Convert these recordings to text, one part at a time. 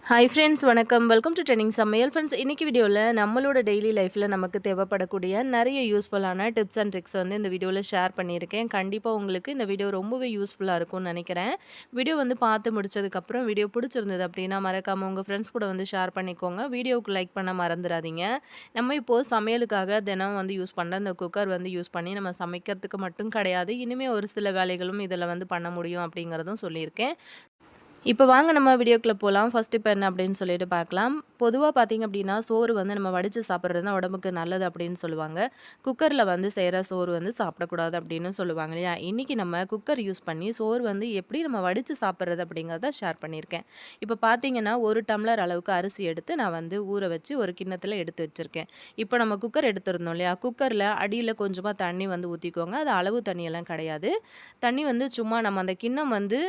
Hi friends, வணக்கம். Welcome to trending சமையல். Friends, இன்னைக்கு வீடியோவில் நம்மளோட டெய்லி லைஃப்பில் நமக்கு தேவைப்படக்கூடிய நிறைய யூஸ்ஃபுல்லான டிப்ஸ் அண்ட் ட்ரிக்ஸ் வந்து இந்த வீடியோவில் ஷேர் பண்ணியிருக்கேன். கண்டிப்பாக உங்களுக்கு இந்த வீடியோ ரொம்பவே யூஸ்ஃபுல்லாக இருக்கும்னு நினைக்கிறேன். வீடியோ வந்து பார்த்து முடிச்சதுக்கப்புறம் வீடியோ பிடிச்சிருந்தது அப்படின்னா மறக்காமல் உங்கள் ஃப்ரெண்ட்ஸ் கூட வந்து ஷேர் பண்ணிக்கோங்க. வீடியோவுக்கு லைக் பண்ண மறந்துடாதீங்க. நம்ம இப்போது சமையலுக்காக தினம் வந்து யூஸ் பண்ணுற இந்த குக்கர் வந்து யூஸ் பண்ணி நம்ம சமைக்கிறதுக்கு மட்டும் கிடையாது, இனிமேல் ஒரு சில வேலைகளும் இதில் வந்து பண்ண முடியும் அப்படிங்கிறதும் சொல்லியிருக்கேன். இப்போ வாங்க நம்ம வீடியோக்குள்ள போகலாம். ஃபர்ஸ்ட் இப்போ என்ன அப்படின்னு சொல்லிட்டு பார்க்கலாம். பொதுவாக பார்த்தீங்க அப்படின்னா, சோறு வந்து நம்ம வடித்து சாப்பிட்றது தான் உடம்புக்கு நல்லது அப்படின்னு சொல்லுவாங்க. குக்கரில் வந்து செய்கிற சோறு வந்து சாப்பிடக்கூடாது அப்படின்னு சொல்லுவாங்க இல்லையா? இன்றைக்கி நம்ம குக்கர் யூஸ் பண்ணி சோறு வந்து எப்படி நம்ம வடித்து சாப்பிட்றது அப்படிங்கிறத ஷேர் பண்ணியிருக்கேன். இப்போ பார்த்தீங்கன்னா, 1 டம்ளர் அளவுக்கு அரிசி எடுத்து நான் வந்து ஊற வச்சு ஒரு கிண்ணத்தில் எடுத்து வச்சுருக்கேன். இப்போ நம்ம குக்கர் எடுத்துருந்தோம் இல்லையா? குக்கரில் அடியில் கொஞ்சமாக தண்ணி வந்து ஊற்றிக்கோங்க. அது அளவு தண்ணியெல்லாம் கிடையாது. தண்ணி வந்து சும்மா நம்ம அந்த கிண்ணம் வந்து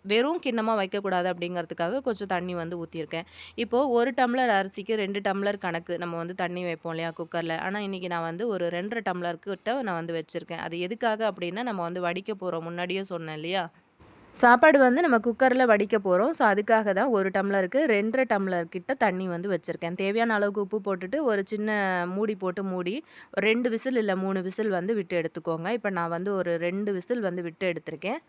வெறும் கிண்ணமா வைக்கக்கூடாது அப்படிங்கிறதுக்காக கொஞ்சம் தண்ணி வந்து ஊற்றியிருக்கேன். இப்போது 1 டம்ளர் அரிசிக்கு 2 டம்ளர் கணக்கு நம்ம வந்து தண்ணி வைப்போம் இல்லையா குக்கரில். ஆனால் இன்றைக்கி நான் வந்து ஒரு 2 1/2 டம்ளர் கிட்ட நான் வந்து வச்சுருக்கேன். அது எதுக்காக அப்படின்னா, நம்ம வந்து வடிக்க போகிறோம், முன்னாடியே சொன்னேன் இல்லையா? சாப்பாடு வந்து நம்ம குக்கரில் வடிக்க போகிறோம். ஸோ அதுக்காக தான் 1 டம்ளருக்கு 2 1/2 டம்ளர் கிட்ட தண்ணி வந்து வச்சுருக்கேன். தேவையான அளவுக்கு உப்பு போட்டுட்டு ஒரு சின்ன மூடி போட்டு மூடி 2 விசில் இல்லை 3 விசில் வந்து விட்டு எடுத்துக்கோங்க. இப்போ நான் வந்து ஒரு 2 விசில் வந்து விட்டு எடுத்திருக்கேன்.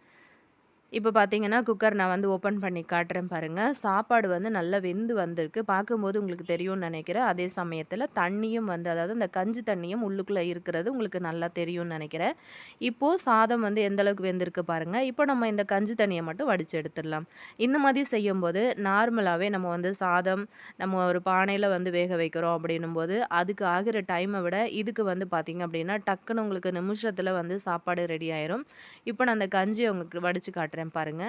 இப்போ பார்த்தீங்கன்னா, குக்கர் நான் வந்து ஓப்பன் பண்ணி காட்டுறேன் பாருங்கள். சாப்பாடு வந்து நல்லா வெந்து வந்திருக்கு. பார்க்கும்போது உங்களுக்கு தெரியும்னு நெனைக்கிறேன். அதே சமயத்தில தண்ணியும் வந்து அதாவது அந்த கஞ்சி தண்ணியும் உள்ளுக்குள்ளே இருக்கிறது உங்களுக்கு நல்லா தெரியும்னு நெனைக்கிறேன். இப்போது சாதம் வந்து எந்த அளவுக்கு வெந்திருக்கு பாருங்கள். இப்போ நம்ம இந்த கஞ்சி தண்ணிய மட்டும் வடிச்சு எடுத்துடலாம். இந்த மாதிரி செய்யும்போது நார்மலாவே நம்ம வந்து சாதம் நம்ம ஒரு பானையில வந்து வேக வைக்கிறோம் அப்படின்னும்போது, அதுக்கு ஆகிற டைமை விட இதுக்கு வந்து பார்த்தீங்க அப்படின்னா, டக்குனு உங்களுக்கு நிமிஷத்தில வந்து சாப்பாடு ரெடி ஆயிரும். இப்போ நான் அந்த கஞ்சிய உங்களுக்கு வடிச்சு காட்டுறேன் பாருங்க.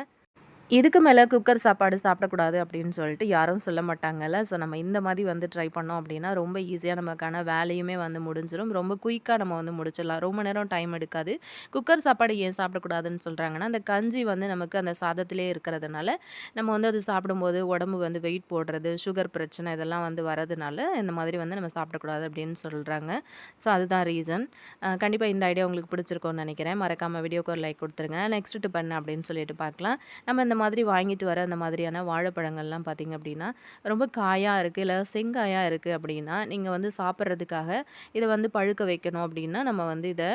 இதுக்கு மேல குக்கர் சாப்பாடு சாப்பிடக்கூடாது அப்படின்னு சொல்லிட்டு யாரும் சொல்ல மாட்டாங்கல்ல. ஸோ நம்ம இந்த மாதிரி வந்து ட்ரை பண்ணோம் அப்படின்னா, ரொம்ப ஈஸியா நமக்கான வேலையுமே வந்து முடிஞ்சிரும். ரொம்ப குயிக்கா நம்ம வந்து முடிச்சிடலாம். ரொம்ப நேரம் டைம் எடுக்காது. குக்கர் சாப்பாடு ஏன் சாப்பிடக்கூடாதுன்னு சொல்றாங்கன்னா, அந்த கஞ்சி வந்து நமக்கு அந்த சாதத்திலே இருக்கிறதுனால, நம்ம வந்து அது சாப்பிடும்போது உடம்பு வந்து வெயிட் போடுறது, சுகர் பிரச்சனை இதெல்லாம் வந்து வரதுனால, இந்த மாதிரி வந்து நம்ம சாப்பிடக்கூடாது அப்படின்னு சொல்றாங்க. ஸோ அதுதான் ரீசன். கண்டிப்பா இந்த ஐடியா உங்களுக்கு பிடிச்சிருக்கும்னு நினைக்கிறேன். மறக்காம வீடியோக்கு ஒரு லைக் குடுத்துருங்க. நெக்ஸ்ட் டிப் என்ன அப்படின்னு சொல்லிட்டு பார்க்கலாம். நம்ம இந்த மாதிரி வாங்கிட்டு வர அந்த மாதிரியான வாழைப்பழங்கள்லாம் பார்த்திங்க அப்படின்னா, ரொம்ப காயா இருக்குது, இல்லை செங்காயா இருக்குது அப்படின்னா, நீங்கள் வந்து சாப்பிட்றதுக்காக இதை வந்து பழுக்க வைக்கணும் அப்படின்னா, நம்ம வந்து இதை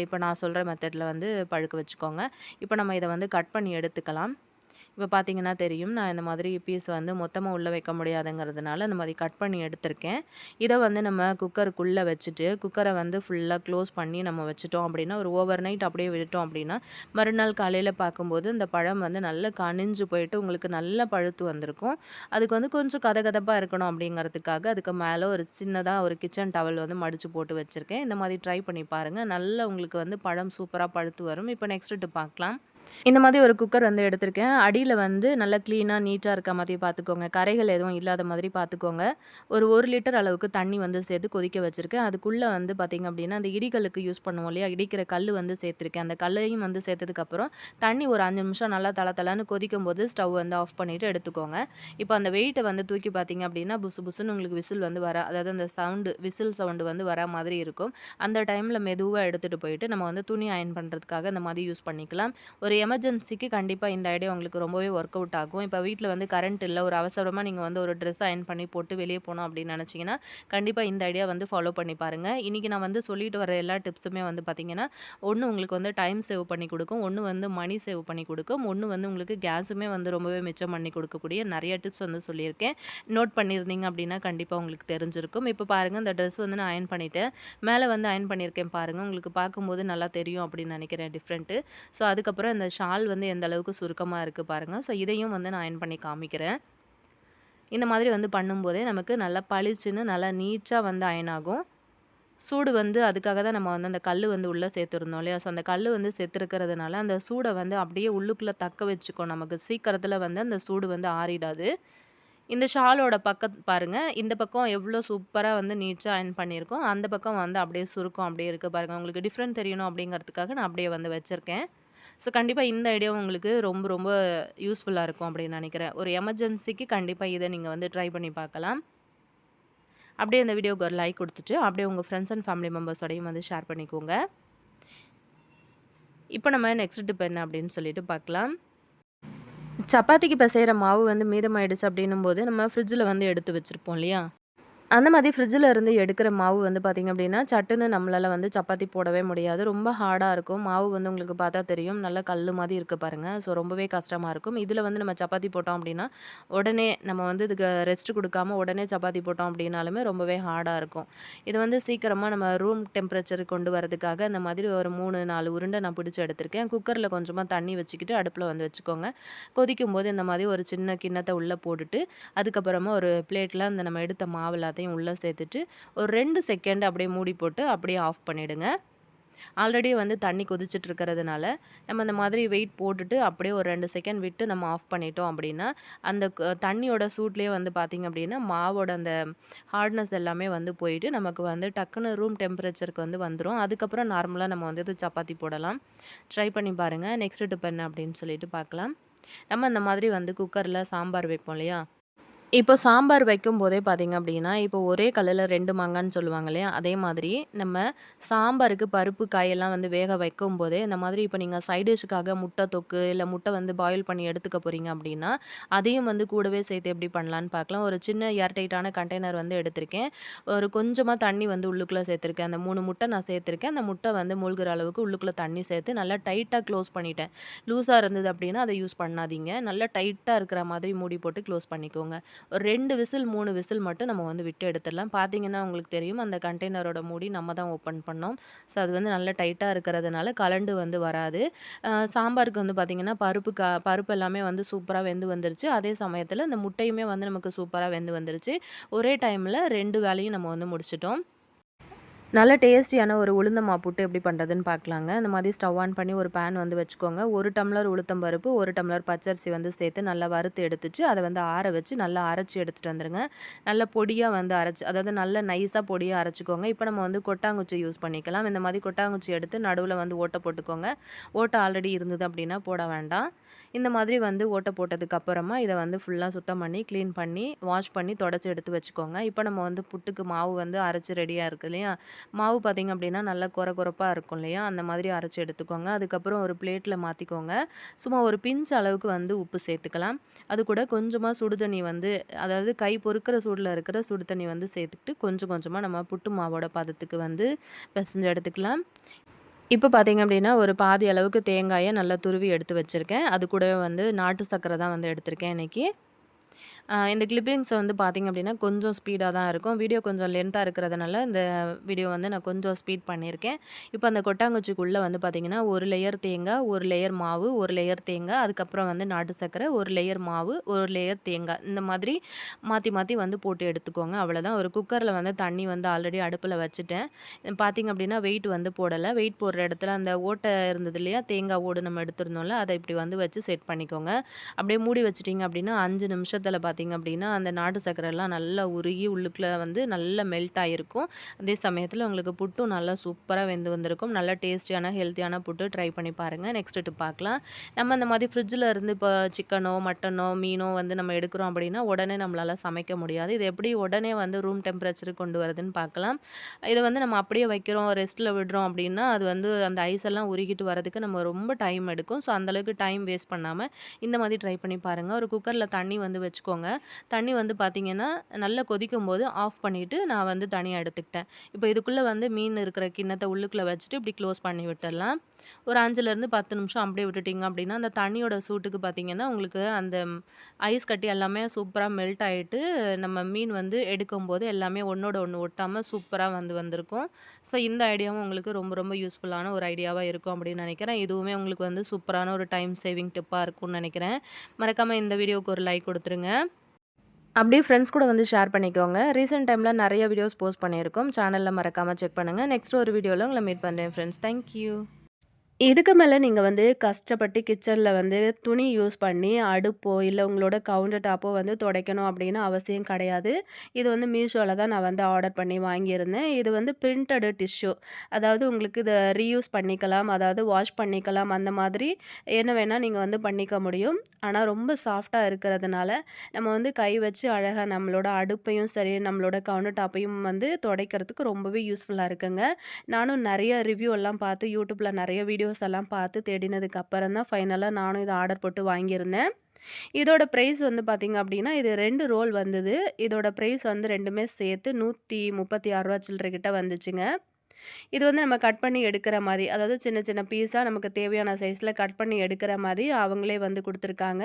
இப்போ நான் சொல்கிற மெத்தடில் வந்து பழுக்க வச்சுக்கோங்க. இப்போ நம்ம இதை வந்து கட் பண்ணி எடுத்துக்கலாம். இப்போ பார்த்தீங்கன்னா தெரியும். நான் இந்த மாதிரி பீஸ் வந்து மொத்தமா உள்ள வைக்க முடியாதுங்கிறதுனால, இந்த மாதிரி கட் பண்ணி எடுத்திருக்கேன். இத வந்து நம்ம குக்கருக்குள்ள வச்சுட்டு, குக்கர வந்து ஃபுல்லா க்ளோஸ் பண்ணி நம்ம வச்சுட்டோம் அப்படின்னா, ஒரு ஓவர் நைட் அப்படியே விட்டுட்டோம் அப்படின்னா, மறுநாள் காலையில பார்க்கும்போது இந்த பழம் வந்து நல்லா கனிஞ்சு போயிட்டு உங்களுக்கு நல்லா பழுத்து வந்திருக்கும். அதுக்கு வந்து கொஞ்சம் கதகதப்பா இருக்கணும் அப்படிங்கிறதுக்காக, அதுக்கு மேல ஒரு சின்னதா ஒரு கிச்சன் டவல் வந்து மடிச்சு போட்டு வச்சிருக்கேன். இந்த மாதிரி ட்ரை பண்ணி பாருங்க. நல்லா உங்களுக்கு வந்து பழம் சூப்பரா பழுத்து வரும். இப்போ நெக்ஸ்ட் டிப் பார்க்கலாம். இந்த மாதிரி ஒரு குக்கர் வந்து எடுத்திருக்கேன். அடியில வந்து நல்லா கிளீனா, நீட்டா இருக்க மாதிரி பார்த்துக்கோங்க. கரைகள் எதுவும் இல்லாத மாதிரி பார்த்துக்கோங்க. ஒரு 1 லிட்டர் அளவுக்கு தண்ணி வந்து சேர்த்து கொதிக்க வச்சிருக்கேன். அதுக்குள்ள வந்து பார்த்தீங்க அப்படின்னா, அந்த இடிகளுக்கு யூஸ் பண்ணுவோம் இல்லையா? இடிக்கிற கல்லு வந்து சேர்த்துருக்கேன். அந்த கல்லையும் வந்து சேர்த்ததுக்கப்புறம், தண்ணி ஒரு 5 நிமிஷம் நல்லா தளன்னு கொதிக்கும்போது ஸ்டவ் வந்து ஆஃப் பண்ணிட்டு எடுத்துக்கோங்க. இப்போ அந்த வெயிட்ட வந்து தூக்கி பார்த்தீங்க அப்படின்னா, புசு புசுன்னு உங்களுக்கு விசில் வந்து அதாவது அந்த சவுண்டு விசில் சவுண்டு வந்து வரா மாதிரி இருக்கும். அந்த டைம்ல மெதுவா எடுத்துட்டு போயிட்டு, நம்ம வந்து துணி அயர்ன் பண்றதுக்காக இந்த மாதிரி யூஸ் பண்ணிக்கலாம். ஒரு எமர்ஜென்சிக்கு கண்டிப்பா இந்த ஐடியா உங்களுக்கு ரொம்பவே ஒர்க் அவுட் ஆகும். இப்போ வீட்ல வந்து கரண்ட் இல்ல. ஒரு அவசரமா நீங்க வந்து ஒரு ட்ரெஸ் அயர்ன் பண்ணி போட்டு வெளிய போணும் அப்படின்னு நெனச்சீங்கன்னா, கண்டிப்பா இந்த ஐடியா வந்து ஃபாலோ பண்ணி பாருங்க. இன்னைக்கு நான் வந்து சொல்லிட்டு வர எல்லா டிப்ஸுமே வந்து பார்த்தீங்கன்னா, ஒண்ணு உங்களுக்கு வந்து டைம் சேவ் பண்ணி குடுக்கும். ஒண்ணு வந்து மணி சேவ் பண்ணி குடுக்கும். ஒண்ணு வந்து உங்களுக்கு கேஸுமே வந்து ரொம்பவே மிச்சம் பண்ணி குடுக்கக்கூடிய நெறைய டிப்ஸ் வந்து சொல்லியிருக்கேன். நோட் பண்ணியிருந்தீங்க அப்படின்னா, கண்டிப்பா உங்களுக்கு தெரிஞ்சிருக்கும். இப்போ பாருங்க இந்த ட்ரெஸ் வந்து நான் அயர்ன் பண்ணிட்டேன். மேல வந்து அயர்ன் பண்ணியிருக்கேன் பாருங்க. உங்களுக்கு பார்க்கும்போது நல்லா தெரியும் அப்படின்னு நெனைக்கிறேன் டிஃப்ரெண்ட்டு. ஸோ அதுக்கப்புறம் இந்த ஷால் வந்து எந்த அளவுக்கு சுருக்கமா இருக்கு பாருங்க. ஸோ இதையும் வந்து நான் அயர்ன் பண்ணி காமிக்கிறேன். இந்த மாதிரி வந்து பண்ணும்போதே நமக்கு நல்லா பளிச்சுன்னு நல்லா நீட்டா வந்து அயர்ன் ஆகும். சூடு வந்து அதுக்காக தான் நம்ம வந்து அந்த கல்லு வந்து உள்ள சேர்த்துருந்தோம் இல்லையா? ஸோ அந்த கல்லு வந்து சேர்த்துருக்கிறதுனால அந்த சூட வந்து அப்படியே உள்ளுக்குள்ள தக்க வச்சுக்கும். நமக்கு சீக்கிரத்தில வந்து அந்த சூடு வந்து ஆறிடாது. இந்த ஷாலோட பாருங்க. இந்த பக்கம் எவ்வளோ சூப்பரா வந்து நீட்டா அயர்ன் பண்ணியிருக்கோம். அந்த பக்கம் வந்து அப்படியே சுருக்கம் அப்படியே இருக்கு பாருங்க. உங்களுக்கு டிஃப்ரெண்ட் தெரியணும் அப்படிங்கிறதுக்காக நான் அப்படியே வந்து வச்சிருக்கேன். ஸோ கண்டிப்பா இந்த ஐடியாவும் உங்களுக்கு ரொம்ப ரொம்ப யூஸ்ஃபுல்லா இருக்கும் அப்படின்னு நினைக்கிறேன். ஒரு எமர்ஜென்சிக்கு கண்டிப்பா இத நீங்க வந்து ட்ரை பண்ணி பார்க்கலாம். அப்படியே இந்த வீடியோக்கு ஒரு லைக் குடுத்துட்டு, அப்படியே உங்க ஃப்ரெண்ட்ஸ் அண்ட் ஃபேமிலி மெம்பர்ஸோடையும் வந்து ஷேர் பண்ணிக்கோங்க. இப்போ நம்ம நெக்ஸ்ட் டிப் என்ன அப்படின்னு சொல்லிட்டு பார்க்கலாம். சப்பாத்திக்கு பெசையிற மாவு வந்து மீதமாயிடுச்சு அப்படின்னும்போது, நம்ம ஃப்ரிட்ஜில வந்து எடுத்து வச்சிருப்போம் இல்லையா? அந்த மாதிரி ஃப்ரிட்ஜில இருந்து எடுக்கிற மாவு வந்து பார்த்திங்க அப்படின்னா, சட்டுன்னு நம்மளால வந்து சப்பாத்தி போடவே முடியாது. ரொம்ப ஹார்டா இருக்கும். மாவு வந்து உங்களுக்கு பார்த்தா தெரியும். நல்லா கல்லு மாதிரி இருக்கு பாருங்க. ஸோ ரொம்பவே கஷ்டமா இருக்கும். இதில வந்து நம்ம சப்பாத்தி போட்டோம் அப்படின்னா, உடனே நம்ம வந்து இதுக்கு ரெஸ்ட் குடுக்காம உடனே சப்பாத்தி போட்டோம் அப்படின்னாலுமே ரொம்பவே ஹார்டா இருக்கும். இது வந்து சீக்கிரமா நம்ம ரூம் டெம்பரேச்சருக்கு கொண்டு வரதுக்காக இந்த மாதிரி ஒரு 3, 4 உருண்டை நான் பிடிச்சு எடுத்திருக்கேன். குக்கர்ல கொஞ்சமா தண்ணி வச்சுக்கிட்டு அடுப்புல வந்து வச்சுக்கோங்க. கொதிக்கும்போது இந்த மாதிரி ஒரு சின்ன கிண்ணத்த உள்ள போட்டுட்டு, அதுக்கப்புறமா ஒரு பிளேட்ல அந்த நம்ம எடுத்த மாவு எல்லாத்தையும் உள்ள சேர்த்துட்டு, ஒரு 2 செகண்ட் அப்படியே மூடி போட்டு அப்படியே ஆஃப் பண்ணிடுங்க. ஆல்ரெடி வந்து தண்ணி கொதிச்சுட்டு இருக்கிறதுனால, நம்ம இந்த மாதிரி வெயிட் போட்டுட்டு அப்படியே ஒரு 2 செகண்ட் விட்டு நம்ம ஆஃப் பண்ணிட்டோம் அப்படின்னா, அந்த தண்ணியோட சூட்லயே வந்து பார்த்தீங்க அப்படின்னா, மாவோட அந்த ஹார்ட்னஸ் எல்லாமே வந்து போயிட்டு, நமக்கு வந்து டக்குனு ரூம் டெம்பரேச்சருக்கு வந்து வந்துரும். அதுக்கப்புறம் நார்மலா நம்ம வந்து இது சப்பாத்தி போடலாம். ட்ரை பண்ணி பாருங்க. நெக்ஸ்ட் டிப் என்ன அப்படின்னு சொல்லிட்டு பார்க்கலாம். நம்ம இந்த மாதிரி வந்து குக்கர்ல சாம்பார் வைப்போம் இல்லையா? இப்போ சாம்பார் வைக்கும்போதே பார்த்தீங்க அப்படின்னா, இப்போ ஒரே கல்லுல 2 மாங்கான்னு சொல்லுவாங்க இல்லையா? அதே மாதிரி நம்ம சாம்பாருக்கு பருப்பு, காயெல்லாம் வந்து வேக வைக்கும்போதே, இந்த மாதிரி இப்போ நீங்க சைட் டிஷ்‌ஷுக்காக முட்டை தொக்கு, இல்ல முட்டை வந்து பாயில் பண்ணி எடுத்துக்க போறீங்க அப்படின்னா, அதையும் வந்து கூடவே சேர்த்து எப்படி பண்ணலான்னு பார்க்கலாம். ஒரு சின்ன ஏர் டைட்டான கண்டெய்னர் வந்து எடுத்திருக்கேன். ஒரு கொஞ்சமா தண்ணி வந்து உள்ளுக்குள்ள சேர்த்துருக்கேன். அந்த 3 முட்டை நான் சேர்த்துருக்கேன். அந்த முட்டை வந்து மூழ்குற அளவுக்கு உள்ளுக்குள்ள தண்ணி சேர்த்து நல்லா டைட்டா க்ளோஸ் பண்ணிட்டேன். லூஸா இருந்தது அப்படின்னா, அத யூஸ் பண்ணாதீங்க. நல்லா டைட்டா இருக்கிற மாதிரி மூடி போட்டு க்ளோஸ் பண்ணிக்கோங்க. ஒரு 2 விசில், 3 விசில் மட்டும் நம்ம வந்து விட்டு எடுத்துடலாம். பார்த்தீங்கன்னா உங்களுக்கு தெரியும் அந்த கண்டெய்னரோட மூடி நம்ம தான் ஓப்பன் பண்ணோம். ஸோ அது வந்து நல்லா டைட்டா இருக்கிறதுனால கலண்டு வந்து வராது. சாம்பாருக்கு வந்து பார்த்தீங்கன்னா, பருப்பு எல்லாமே வந்து சூப்பரா வெந்து வந்துருச்சு. அதே சமயத்தில இந்த முட்டையுமே வந்து நமக்கு சூப்பரா வெந்து வந்துருச்சு. ஒரே டைம்ல 2 வேலையும் நம்ம வந்து முடிச்சுட்டோம். நல்ல டேஸ்டியான ஒரு உளுந்தமா புட்டு எப்படி பண்ணுறதுன்னு பார்க்கலாங்க. இந்த மாதிரி ஸ்டவ் ஆன் பண்ணி ஒரு பேன் வந்து வச்சுக்கோங்க. 1 டம்ளர் உளுத்தம் பருப்பு, 1 டம்ளர் பச்சரிசி வந்து சேர்த்து நல்லா வறுத்து எடுத்துட்டு, அதை வந்து ஆற வச்சு நல்லா அரைச்சி எடுத்துகிட்டு வந்துருங்க. நல்ல பொடியாக வந்து அரைச்சி அதாவது நல்ல நைஸாக பொடியாக அரைச்சிக்கோங்க. இப்போ நம்ம வந்து கொட்டாங்குச்சி யூஸ் பண்ணிக்கலாம். இந்த மாதிரி கொட்டாங்குச்சி எடுத்து நடுவில் வந்து ஓட்டை போட்டுக்கோங்க. ஓட்டை ஆல்ரெடி இருந்தது அப்படின்னா போட வேண்டாம். இந்த மாதிரி வந்து ஓட்டை போட்டதுக்கு அப்புறமா இதை வந்து ஃபுல்லாக சுத்தம் பண்ணி, க்ளீன் பண்ணி, வாஷ் பண்ணி தொடச்சி எடுத்து வச்சுக்கோங்க. இப்போ நம்ம வந்து புட்டுக்கு மாவு வந்து அரைச்சி ரெடியாக இருக்கு இல்லையா? மாவு பார்த்திங்க அப்படின்னா நல்லா கொரகொரப்பா இருக்கும் இல்லையா? அந்த மாதிரி அரைச்சி எடுத்துக்கோங்க. அதுக்கப்புறம் ஒரு பிளேட்டில் மாற்றிக்கோங்க. சும்மா ஒரு பிஞ்ச் அளவுக்கு வந்து உப்பு சேர்த்துக்கலாம். அது கூட கொஞ்சமாக சுடு தண்ணி வந்து அதாவது கை பொறுக்கிற சூடில் இருக்கிற சுடு தண்ணி வந்து சேர்த்துக்கிட்டு கொஞ்சம் கொஞ்சமாக நம்ம புட்டு மாவோட பதத்துக்கு வந்து பிசைஞ்சு எடுத்துக்கலாம். இப்போ பார்த்தீங்க அப்படின்னா, ஒரு பாதி அளவுக்கு தேங்காய நல்லா துருவி எடுத்து வச்சிருக்கேன். அது கூடவே வந்து நாட்டு சர்க்கரை தான் வந்து எடுத்திருக்கேன் இன்னைக்கு. இந்த கிளிப்பிங்ஸ் வந்து பார்த்திங்க அப்படின்னா கொஞ்சம் ஸ்பீடாக தான் இருக்கும். வீடியோ கொஞ்சம் லென்த்தாக இருக்கிறதுனால இந்த வீடியோ வந்து நான் கொஞ்சம் ஸ்பீட் பண்ணியிருக்கேன். இப்போ அந்த கொட்டாங்குச்சிக்குள்ளே வந்து பார்த்திங்கன்னா, 1 லேயர் தேங்காய், 1 லேயர் மாவு, 1 லேயர் தேங்காய், அதுக்கப்புறம் வந்து நாட்டு சர்க்கரை, 1 லேயர் மாவு, 1 லேயர் தேங்காய். இந்த மாதிரி மாற்றி மாற்றி வந்து போட்டு எடுத்துக்கோங்க. அவ்வளோதான். ஒரு குக்கரில் வந்து தண்ணி வந்து ஆல்ரெடி அடுப்பில் வச்சுட்டேன். பார்த்திங்க அப்படின்னா வெயிட் வந்து போடலை. வெயிட் போடுற இடத்துல அந்த ஓட்டை இருந்தது இல்லையா? தேங்காய் ஓடு நம்ம எடுத்திருந்தோம்ல, அதை இப்படி வந்து வச்சு செட் பண்ணிக்கோங்க. அப்படியே மூடி வச்சுட்டிங்க அப்படின்னா 5 நிமிஷத்தில் பார்த்திங்க அப்படின்னா அந்த நாட்டு சர்க்கரைலாம் நல்லா உருகி உள்ளுக்குள்ள வந்து நல்லா மெல்ட் ஆகிருக்கும். அதே சமயத்தில் உங்களுக்கு புட்டும் நல்லா சூப்பராக வெந்து வந்திருக்கும். நல்ல டேஸ்டியான ஹெல்த்தியான புட்டு ட்ரை பண்ணி பாருங்கள். நெக்ஸ்ட் டிப் பார்க்கலாம். நம்ம இந்த மாதிரி ஃப்ரிட்ஜில் இருந்து இப்போ சிக்கனோ, மட்டனோ, மீனோ வந்து நம்ம எடுக்கிறோம் அப்படின்னா உடனே நம்மளால் சமைக்க முடியாது. இது எப்படி உடனே வந்து ரூம் டெம்பரேச்சருக்கு கொண்டு வரதுன்னு பார்க்கலாம். இதை வந்து நம்ம அப்படியே வைக்கிறோம், ரெஸ்ட்டில் விடுறோம் அப்படின்னா அது வந்து அந்த ஐஸ் எல்லாம் உருகிட்டு வரதுக்கு நம்ம ரொம்ப டைம் எடுக்கும். ஸோ அந்தளவுக்கு டைம் வேஸ்ட் பண்ணாமல் இந்த மாதிரி ட்ரை பண்ணி பாருங்கள். ஒரு குக்கரில் தண்ணி வந்து வச்சுக்கோங்க. தண்ணி வந்து பார்த்திங்கன்னா நல்லா கொதிக்கும்போது ஆஃப் பண்ணிவிட்டு நான் வந்து தனியாக எடுத்துக்கிட்டேன். இப்போ இதுக்குள்ளே வந்து மீன் இருக்கிற கிண்ணத்தை உள்ளுக்குள்ளே வச்சுட்டு இப்படி க்ளோஸ் பண்ணி விட்டுடலாம். ஒரு 5லேருந்து 10 நிமிஷம் அப்படியே விட்டுட்டிங்க அப்படின்னா அந்த தண்ணியோட சூட்டுக்கு பார்த்திங்கன்னா உங்களுக்கு அந்த ஐஸ் கட்டி எல்லாமே சூப்பராக மெல்ட் ஆகிட்டு நம்ம மீன் வந்து எடுக்கும்போது எல்லாமே ஒன்றோட ஒன்று ஒட்டாமல் சூப்பராக வந்து வந்திருக்கும். ஸோ இந்த ஐடியாவும் உங்களுக்கு ரொம்ப ரொம்ப யூஸ்ஃபுல்லான ஒரு ஐடியாவாக இருக்கும் அப்படின்னு நினைக்கிறேன். இதுவுமே உங்களுக்கு வந்து சூப்பரான ஒரு டைம் சேவிங் டிப்பாக இருக்கும்னு நினைக்கிறேன். மறக்காமல் இந்த வீடியோவுக்கு ஒரு லைக் கொடுத்துருங்க. அப்படியே ஃப்ரெண்ட்ஸ் கூட வந்து ஷேர் பண்ணிக்கோங்க. ரீசென்ட் டைமில் நிறைய வீடியோஸ் போஸ்ட் பண்ணியிருக்கோம். சேனலில் மறக்காமல் செக் பண்ணுங்கள். நெக்ஸ்ட் ஒரு வீடியோவில் உங்களை மீட் பண்ணுறேன் ஃப்ரெண்ட்ஸ். தேங்க்யூ. இதுக்கு மேல நீங்க வந்து கஷ்டப்பட்டு கிச்சன்ல வந்து துணி யூஸ் பண்ணி அடுப்போ, இல்ல உங்களோட கவுண்டர் டாப்போ வந்து துடைக்கணும் அப்படின்னு அவசியம் கிடையாது. இது வந்து மீஷோல தான் நான் வந்து ஆர்டர் பண்ணி வாங்கியிருந்தேன். இது வந்து பிரிண்டடு டிஷ்யூ. அதாவது உங்களுக்கு இத ரீயூஸ் பண்ணிக்கலாம். அதாவது வாஷ் பண்ணிக்கலாம். அந்த மாதிரி என்ன வேணா நீங்க வந்து பண்ணிக்க முடியும். ஆனா ரொம்ப சாஃப்ட்டா இருக்கிறதுனால, நம்ம வந்து கை வச்சு அழகா நம்மளோட அடுப்பையும் சரி, நம்மளோட கவுண்டர் டாப்பையும் வந்து துடைக்கிறதுக்கு ரொம்பவே யூஸ்ஃபுல்லா இருக்குங்க. நானும் நெறைய ரிவ்யூ எல்லாம் பார்த்து யூடியூப்ல நெறைய வீடியோஸ் வீடியோஸ் எல்லாம் பார்த்து தேடினதுக்கு அப்புறம் தான் ஃபைனலா நானும் இத ஆர்டர் போட்டு வாங்கியிருந்தேன். இதோட பிரைஸ் வந்து பார்த்தீங்க அப்டின்னா, இது 2 ரோல் வந்தது. இதோட பிரைஸ் வந்து 2மே சேர்த்து ரூ. 136 சில்லற கிட்ட வந்துச்சுங்க. இது வந்து நம்ம கட் பண்ணி எடுக்கிற மாரி, அதாவது சின்ன சின்ன பீஸா நமக்கு தேவையான சைஸ்ல கட் பண்ணி எடுக்கிற மாரி அவங்களே வந்து குடுத்துருக்காங்க.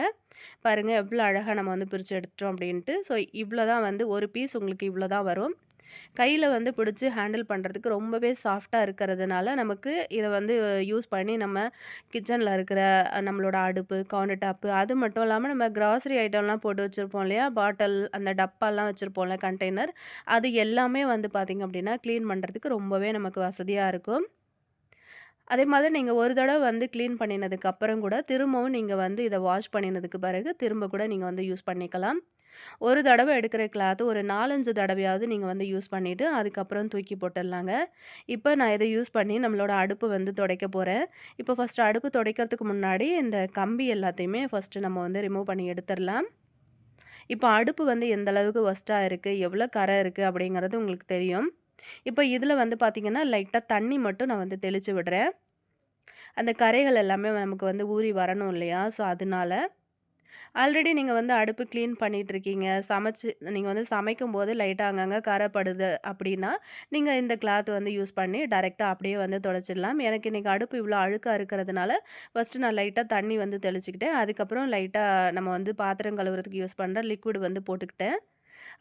பாருங்க எவ்ளோ அழகா நம்ம வந்து பிரிச்சு எடுத்துட்டோம் அப்டின்ட்டு. ஸோ இவ்ளோ தான் வந்து ஒரு பீஸ் உங்களுக்கு இவ்ளோ தான் வரும். கையில வந்து பிடிச்சு ஹேண்டில் பண்ணுறதுக்கு ரொம்பவே சாஃப்ட்டா இருக்கிறதுனால, நமக்கு இத வந்து யூஸ் பண்ணி நம்ம கிச்சன்ல இருக்கிற நம்மளோட அடுப்பு, கவுண்டர் டாப்பு அது மட்டும் இல்லாம நம்ம கிராசரி ஐட்டம்லாம் போட்டு வச்சிருப்போம் இல்லையா? பாட்டில் அந்த டப்பாலாம் வச்சிருப்போம்ல கண்டெய்னர். அது எல்லாமே வந்து பார்த்தீங்க அப்டின்னா, கிளீன் பண்றதுக்கு ரொம்பவே நமக்கு வசதியா இருக்கும். அதே மாதிரி நீங்க ஒரு தடவ வந்து கிளீன் பண்ணினதுக்கு அப்புறம் கூட, திரும்பவும் நீங்க வந்து இத வாஷ் பண்ணினதுக்கு பிறகு, திரும்ப கூட நீங்க வந்து யூஸ் பண்ணிக்கலாம். ஒரு தடவ எடுக்கிற கிளாத் ஒரு 4, 5 தடவையாவது நீங்க வந்து யூஸ் பண்ணிட்டு, அதுக்கப்புறம் தூக்கி போட்டுடலாங்க. இப்ப நான் இத யூஸ் பண்ணி நம்மளோட அடுப்பு வந்து துடைக்க போறேன். இப்ப ஃபர்ஸ்ட்டு அடுப்பு துடைக்கிறதுக்கு முன்னாடி, இந்த கம்பி எல்லாத்தையுமே ஃபர்ஸ்ட்டு நம்ம வந்து ரிமூவ் பண்ணி எடுத்துறலாம். இப்ப அடுப்பு வந்து எந்த அளவுக்கு வொர்ஸ்ட்டா இருக்கு, எவ்வளோ கரை இருக்கு அப்படிங்கிறது உங்களுக்கு தெரியும். இப்ப இதுல வந்து பார்த்தீங்கன்னா, லைட்டா தண்ணி மட்டும் நான் வந்து தெளிச்சு விடுறேன். அந்த கரைகள் எல்லாமே நமக்கு வந்து ஊறி வரணும் இல்லையா? ஸோ அதனால. ஆல்ரெடி நீங்க வந்து அடுப்பு கிளீன் பண்ணிட்டுருக்கீங்க. நீங்க வந்து சமைக்கும்போது லைட்டா அங்கங்க கரை படுது அப்படின்னா, நீங்க இந்த கிளாத் வந்து யூஸ் பண்ணி டைரக்ட்டா அப்படியே வந்து தொடச்சிடலாம். எனக்கு இன்னைக்கு அடுப்பு இவ்வளோ அழுக்கா இருக்கிறதுனால, ஃபர்ஸ்ட்டு நான் லைட்டா தண்ணி வந்து தெளிச்சுக்கிட்டேன். அதுக்கப்புறம் லைட்டா நம்ம வந்து பாத்திரம் கழுவுறதுக்கு யூஸ் பண்ற லிக்விட் வந்து போட்டுக்கிட்டேன்.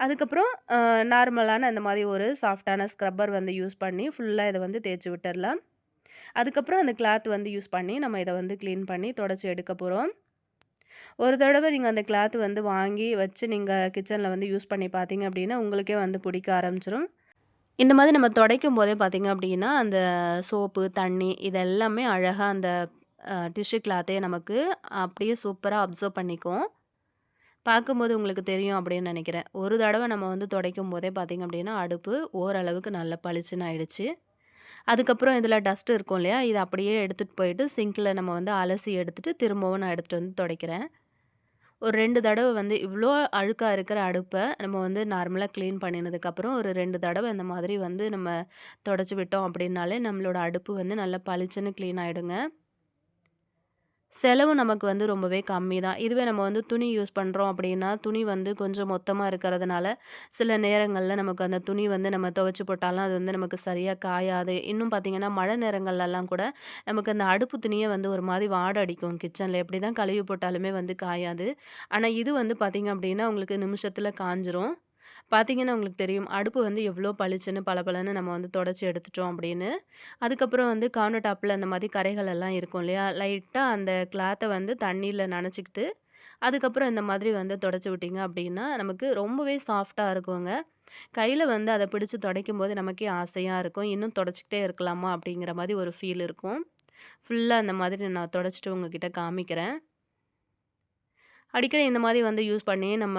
அதுக்கப்புறம் நார்மலான இந்த மாரி ஒரு சாஃப்ட்டான ஸ்க்ரப்பர் வந்து யூஸ் பண்ணி ஃபுல்லா இத வந்து தேய்ச்சு விட்டுறலாம். அதுக்கப்புறம் அந்த கிளாத் வந்து யூஸ் பண்ணி நம்ம இத வந்து கிளீன் பண்ணி தொடச்சு எடுக்க போறோம். ஒரு தடவ நீங்க அந்த கிளாத் வந்து வாங்கி வச்சு நீங்க கிச்சன்ல வந்து யூஸ் பண்ணி பார்த்தீங்க அப்டின்னா, உங்களுக்கே வந்து பிடிக்க ஆரம்பிச்சுரும். இந்த மாதிரி நம்ம துடைக்கும்போதே பார்த்தீங்க அப்டின்னா, அந்த சோப்பு, தண்ணி இது எல்லாமே அழகா அந்த டிஷ்யூ கிளாத்தே நமக்கு அப்படியே சூப்பரா அப்சர்வ் பண்ணிக்கும். பார்க்கும்போது உங்களுக்கு தெரியும் அப்படின்னு நெனைக்கிறேன். ஒரு தடவ நம்ம வந்து துடைக்கும்போதே பார்த்தீங்க அப்டின்னா, அடுப்பு ஓரளவுக்கு நல்லா பளிச்சுன்னு ஆயிடுச்சு. அதுக்கப்புறம் இதில டஸ்ட் இருக்கும் இல்லையா? இத அப்படியே எடுத்துட்டு போயிட்டு சிங்க்ல நம்ம வந்து அலசி எடுத்துட்டு, திரும்பவும் நான் எடுத்துட்டு வந்து துடைக்கிறேன். ஒரு 2 தடவ வந்து இவ்ளோ அழுக்கா இருக்கிற அடுப்ப நம்ம வந்து நார்மலா கிளீன் பண்ணினதுக்கப்புறம், ஒரு 2 தடவ இந்த மாதிரி வந்து நம்ம தொடச்சு விட்டோம் அப்படின்னாலே, நம்மளோட அடுப்பு வந்து நல்லா பளிச்சுன்னு கிளீன் ஆயிடுங்க. செலவு நமக்கு வந்து ரொம்பவே கம்மி தான். இதுவே நம்ம வந்து துணி யூஸ் பண்றோம் அப்படின்னா, துணி வந்து கொஞ்சம் மொத்தமா இருக்கிறதுனால, சில நேரங்கள்ல நமக்கு அந்த துணி வந்து நம்ம துவைச்சு போட்டாலும் அது வந்து நமக்கு சரியா காயாது. இன்னும் பார்த்தீங்கன்னா, மழை நேரங்கள்லலாம் கூட நமக்கு அந்த அடுப்பு துணியே வந்து ஒரு மாரி வாட அடிக்கும் கிச்சன்ல. எப்படிதான் கழுவி போட்டாலுமே வந்து காயாது. ஆனா இது வந்து பார்த்தீங்க அப்படின்னா, உங்களுக்கு நிமிஷத்துல காஞ்சிரும். பார்த்தீங்கன்னா உங்களுக்கு தெரியும். அடுப்பு வந்து எவ்ளோ பளிச்சுன்னு பளபளன்னு நம்ம வந்து தொடச்சு எடுத்துட்டோம் அப்படின்னு. அதுக்கப்புறம் வந்து கவுண்டர் டாப்ல அந்த மாரி கரைகள் எல்லாம் இருக்கும் இல்லையா? லைட்டா அந்த கிளாத்த வந்து தண்ணீல நனச்சுக்கிட்டு, அதுக்கப்புறம் இந்த மாதிரி வந்து தொடச்சு விட்டீங்க அப்படின்னா, நமக்கு ரொம்பவே சாஃப்ட்டா இருக்குங்க. கையில வந்து அத பிடிச்சு துடைக்கும்போது நமக்கே ஆசையா இருக்கும். இன்னும் தொடச்சுக்கிட்டே இருக்கலாமா? அப்படிங்கிற மாரி ஒரு ஃபீல் இருக்கும். ஃபுல்லா அந்த மாதிரி நான் தொடச்சுட்டு உங்ககிட்ட காமிக்கிறேன். அடிக்கடி இந்த மாரி வந்து யூஸ் பண்ணி நம்ம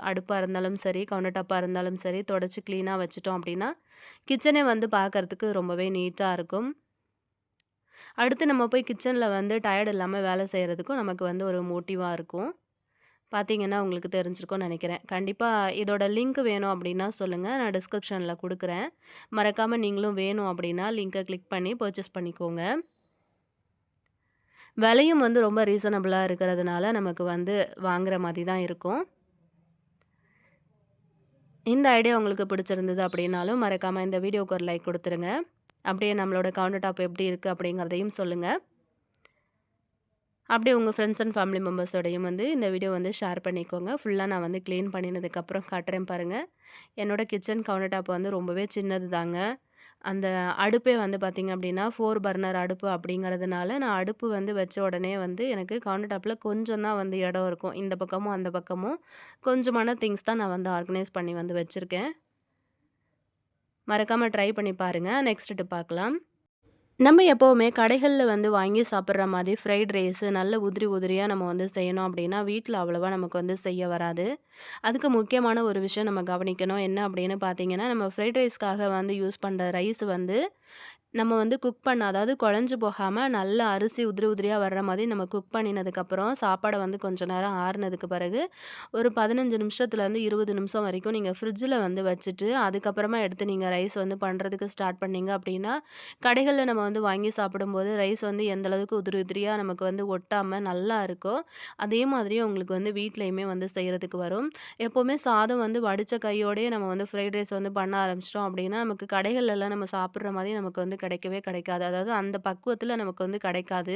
அடுப்பா இருந்தாலும் சரி, கவுண்டர் டாப்பா இருந்தாலும் சரி, தொடச்சு கிளீனா வச்சுட்டோம் அப்டின்னா, கிச்சனே வந்து பார்க்கறதுக்கு ரொம்பவே நீட்டா இருக்கும். அடுத்து நம்ம போய் கிச்சன்ல வந்து டயர்ட் இல்லாம வேலை செய்றதுக்கும் நமக்கு வந்து ஒரு மோட்டிவா இருக்கும். பார்த்தீங்கன்னா, உங்களுக்கு தெரிஞ்சிருக்கும்னு நெனைக்கிறேன். கண்டிப்பா இதோட லிங்க் வேணும் அப்டின்னா சொல்லுங்க. நான் டிஸ்கிரிப்ஷன்ல குடுக்குறேன். மறக்காம நீங்களும் வேணும் அப்டின்னா லிங்க கிளிக் பண்ணி பர்ச்சேஸ் பண்ணிக்கோங்க. விலையும் வந்து ரொம்ப ரீசனபிளா இருக்கிறதுனால நமக்கு வந்து வாங்குற மாரி தான் இருக்கும். இந்த ஐடியா உங்களுக்கு பிடிச்சிருந்தது அப்படின்னாலும், மறக்காம இந்த வீடியோவுக்கு ஒரு லைக் குடுத்துருங்க. அப்படியே நம்மளோட கவுண்டர் டாப் எப்படி இருக்கு அப்படிங்கிறதையும் சொல்லுங்க. அப்படியே உங்க ஃப்ரெண்ட்ஸ் அண்ட் ஃபேமிலி மெம்பர்ஸோடையும் வந்து இந்த வீடியோ வந்து ஷேர் பண்ணிக்கோங்க. ஃபுல்லா நான் வந்து கிளீன் பண்ணினதுக்கப்புறம் காட்டுறேன் பாருங்க. என்னோட கிச்சன் கவுண்டர் டாப் வந்து ரொம்பவே சின்னது தாங்க. அந்த அடுப்பே வந்து பார்த்தீங்க அப்படின்னா, 4 பர்னர் அடுப்பு அப்படிங்கிறதுனால, நான் அடுப்பு வந்து வச்ச உடனே வந்து எனக்கு கவுண்டர் டாப்ல கொஞ்சம் தான் வந்து இடம் இருக்கும். இந்த பக்கமும், அந்த பக்கமும் கொஞ்சமான திங்ஸ் தான் நான் வந்து ஆர்கனைஸ் பண்ணி வந்து வச்சிருக்கேன். மறக்காம ட்ரை பண்ணி பாருங்க. நெக்ஸ்ட் டிப் பார்க்கலாம். நம்ம எப்பவுமே கடைகள்ல வந்து வாங்கி சாப்பிடுற மாதிரி ஃப்ரைட் ரைஸு நல்ல உதிரி உதிரியா நம்ம வந்து செய்யணும் அப்படின்னா, வீட்ல அவ்வளவா நமக்கு வந்து செய்ய வராது. அதுக்கு முக்கியமான ஒரு விஷயம் நம்ம கவனிக்கணும். என்ன அப்படின்னு பார்த்தீங்கன்னா, நம்ம ஃப்ரைட் ரைஸ்க்காக வந்து யூஸ் பண்ற ரைஸ் வந்து நம்ம வந்து குக் பண்ண அதாவது குழஞ்சு போகாம நல்ல அரிசி உதிரி உதிரியா வர்ற மாதிரி நம்ம குக் பண்ணினதுக்கப்புறம், சாப்பாட வந்து கொஞ்ச நேரம் ஆறுனதுக்கு பிறகு, ஒரு 15 நிமிஷத்துலேருந்து 20 நிமிஷம் வரைக்கும் நீங்க ஃப்ரிட்ஜில வந்து வச்சுட்டு, அதுக்கப்புறமா எடுத்து நீங்க ரைஸ் வந்து பண்றதுக்கு ஸ்டார்ட் பண்ணீங்க அப்படின்னா, கடைகள்ல நம்ம வந்து வாங்கி சாப்பிடும்போது ரைஸ் வந்து எந்த அளவுக்கு உதிரி உதிரியா நமக்கு வந்து ஒட்டாம நல்லா இருக்கோ, அதே மாதிரியே உங்களுக்கு வந்து வீட்லயுமே வந்து செய்றதுக்கு வரும். எப்பவுமே சாதம் வந்து வடிச்ச கையோடயே நம்ம வந்து ஃப்ரைட் ரைஸ் வந்து பண்ண ஆரம்பிச்சிட்டோம் அப்படின்னா, நமக்கு கடைகள்லலாம் நம்ம சாப்பிடுற மாரி நமக்கு வந்து கிடைக்கவே கிடைக்காது. அதாவது அந்த பக்குவத்தில நமக்கு வந்து கிடைக்காது.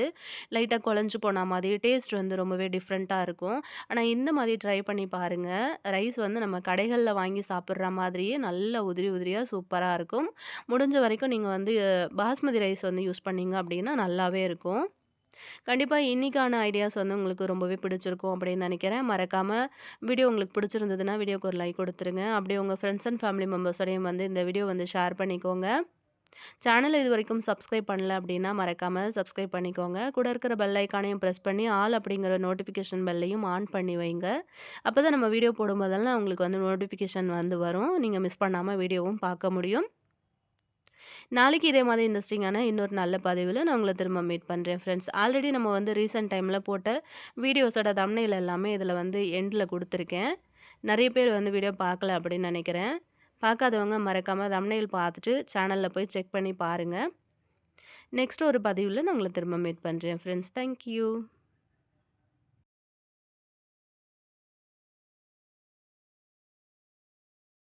லைட்டா குழஞ்சு போன மாதிரி டேஸ்ட் வந்து ரொம்பவே டிஃப்ரெண்ட்டா இருக்கும். ஆனா இந்த மாதிரி ட்ரை பண்ணி பாருங்க. ரைஸ் வந்து நம்ம கடைகள்ல வாங்கி சாப்பிடுற மாதிரியே நல்ல உதிரி உதிரியா சூப்பரா இருக்கும். முடிஞ்ச வரைக்கும் நீங்க வந்து பாஸ்மதி ரைஸ் வந்து யூஸ் பண்ணீங்க அப்படின்னா நல்லாவே இருக்கும். கண்டிப்பா இன்னைக்கான ஐடியாஸ் வந்து உங்களுக்கு ரொம்பவே பிடிச்சிருக்கும் அப்படின்னு நினைக்கிறேன். மறக்காம வீடியோ உங்களுக்கு பிடிச்சிருந்ததுன்னா வீடியோக்கு ஒரு லைக் குடுத்துருங்க. அப்படியே உங்க ஃப்ரெண்ட்ஸ் அண்ட் ஃபேமிலி மெம்பர்ஸோடையும் வந்து இந்த வீடியோ வந்து ஷேர் பண்ணிக்கோங்க. சேனல இதுவரைக்கும் சப்ஸ்கிரைப் பண்ணல அப்படின்னா, மறக்காம சப்ஸ்கிரைப் பண்ணிக்கோங்க. கூட இருக்கிற பெல் ஐகானையும் பிரஸ் பண்ணி, ஆல் அப்படிங்கிற நோட்டிஃபிகேஷன் பெல்லையும் ஆன் பண்ணி வைங்க. அப்பதான் நம்ம வீடியோ போடும்போதெல்லாம் உங்களுக்கு வந்து நோட்டிஃபிகேஷன் வந்து வரும். நீங்க மிஸ் பண்ணாம வீடியோவும் பார்க்க முடியும். நாளைக்கு இதே மாதிரி இன்ட்ரெஸ்டிங்கான இன்னொரு நல்ல பதிவுல நான் உங்கள திரும்ப மீட் பண்றேன் ஃப்ரெண்ட்ஸ். ஆல்ரெடி நம்ம வந்து ரீசென்ட் டைம்ல போட்ட வீடியோஸோட தம்ப்நெயில் எல்லாமே இதில வந்து எண்ட்ல குடுத்துருக்கேன். நெறைய பேர் வந்து வீடியோ பார்க்கல அப்படின்னு நெனைக்கிறேன். பார்க்காதவங்க மறக்காம தம்ப்நெயில் பார்த்துட்டு சேனல்ல போய் செக் பண்ணி பாருங்க. நெக்ஸ்ட் ஒரு பதிவுல நான் உங்கள திரும்ப மீட் பண்றேன் ஃப்ரெண்ட்ஸ். Thank you.